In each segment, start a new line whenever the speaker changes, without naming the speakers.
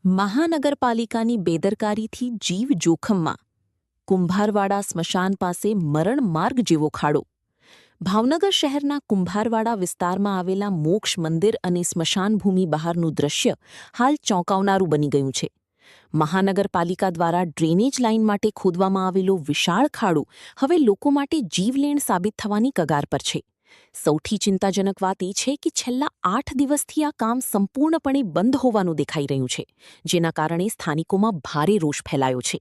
મહાનગરપાલિકાની બેદરકારીથી જીવ જોખમમાં. કુંભારવાડા સ્મશાન પાસે મરણ માર્ગ જેવો ખાડો. ભાવનગર શહેરના કુંભારવાડા વિસ્તારમાં આવેલા મોક્ષ મંદિર અને સ્મશાનભૂમિ બહારનું દૃશ્ય હાલ ચોંકાવનારું બની ગયું છે. મહાનગરપાલિકા દ્વારા ડ્રેનેજ લાઇન માટે ખોદવામાં આવેલો વિશાળ ખાડો હવે લોકો માટે જીવલેણ સાબિત થવાની કગાર પર છે. સૌથી ચિંતાજનક વાત એ છે કે છેલ્લા 8 દિવસથી આ કામ સંપૂર્ણપણે બંધ હોવાનું દેખાઈ રહ્યું છે, જેના કારણે સ્થાનિકોમાં ભારે રોષ ફેલાયો છે.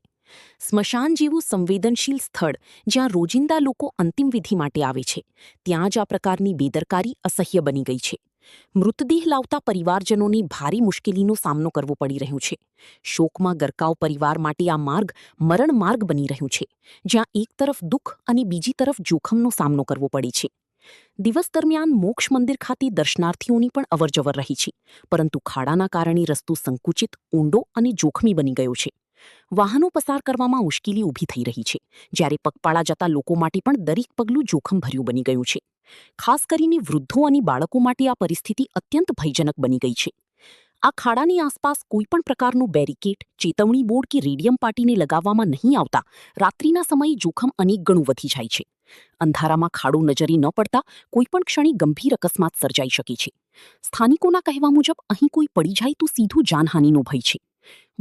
સ્મશાન જેવું સંવેદનશીલ સ્થળ જ્યાં રોજિંદા લોકો અંતિમ વિધિ માટે આવે છે, ત્યાં જ આ પ્રકારની બેદરકારી અસહ્ય બની ગઈ છે. મૃતદેહ લાવતા પરિવારજનોને ભારે મુશ્કેલીનો સામનો કરવો પડી રહ્યો છે. શોકમાં ગરકાવ પરિવાર માટે આ માર્ગ મરણ માર્ગ બની રહ્યું છે, જ્યાં એક તરફ દુઃખ અને બીજી તરફ જોખમનો સામનો કરવો પડે છે. દિવસ દરમિયાન મોક્ષ મંદિર ખાતે દર્શનાર્થીઓની પણ અવરજવર રહી છે, પરંતુ ખાડાના કારણે રસ્તો સંકુચિત, ઊંડો અને જોખમી બની ગયો છે. વાહનો પસાર કરવામાં મુશ્કેલી ઊભી થઈ રહી છે, જ્યારે પગપાળા જતા લોકો માટે પણ દરેક પગલું જોખમભર્યું બની ગયું છે. ખાસ કરીને વૃદ્ધો અને બાળકો માટે આ પરિસ્થિતિ અત્યંત ભયજનક બની ગઈ છે. આ ખાડાની આસપાસ કોઈપણ પ્રકારનું બેરિકેડ, ચેતવણી બોર્ડ કે રેડિયમ પાટીને લગાવવામાં નહીં આવતા રાત્રિના સમયે જોખમ અનેક ગણું વધી જાય છે. અંધારામાં ખાડો નજરે ન પડતા કોઈપણ ક્ષણે ગંભીર અકસ્માત સર્જાઈ શકે છે. સ્થાનિકોના કહેવા મુજબ અહીં કોઈ પડી જાય તો સીધું જાનહાનિનો ભય છે.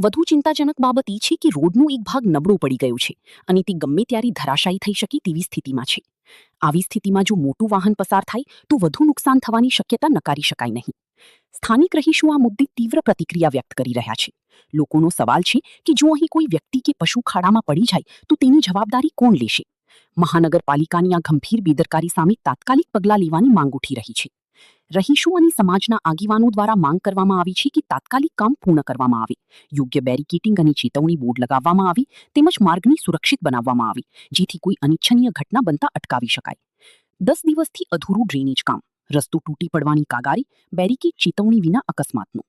વધુ ચિંતાજનક બાબત એ છે કે રોડનો એક ભાગ નબળો પડી ગયો છે અને તે ગમે ત્યારે ધરાશાયી થઈ શકે તેવી સ્થિતિમાં છે. આવી સ્થિતિમાં જો મોટું વાહન પસાર થાય તો વધુ નુકસાન થવાની શક્યતા નકારી શકાય નહીં. સ્થાનિક રહીશો આ મુદ્દે તીવ્ર પ્રતિક્રિયા વ્યક્ત કરી રહ્યા છે. લોકોનો સવાલ છે કે જો અહીં કોઈ વ્યક્તિ કે પશુ ખાડામાં પડી જાય તો તેની જવાબદારી કોણ લેશે? મહાનગરપાલિકાની આ ગંભીર બેદરકારી સામે તાત્કાલિક પગલાં લેવાની માંગ ઉઠી રહી છે. રહીશો અને સમાજના આગેવાનો દ્વારા માંગ કરવામાં આવી છે કે તાત્કાલિક કામ પૂર્ણ કરવામાં આવે, યોગ્ય બેરિકેટિંગ અને ચેતવણી બોર્ડ લગાવવામાં આવે, તેમજ માર્ગને સુરક્ષિત બનાવવામાં આવે, જેથી કોઈ અનિચ્છનીય ઘટના બનતા અટકાવી શકાય. 10 દિવસથી અધૂરું ડ્રેનેજ કામ, રસ્તો તૂટી પડવાની કાગારી, બેરિકેડ ચેતવણી વિના અકસ્માતનો.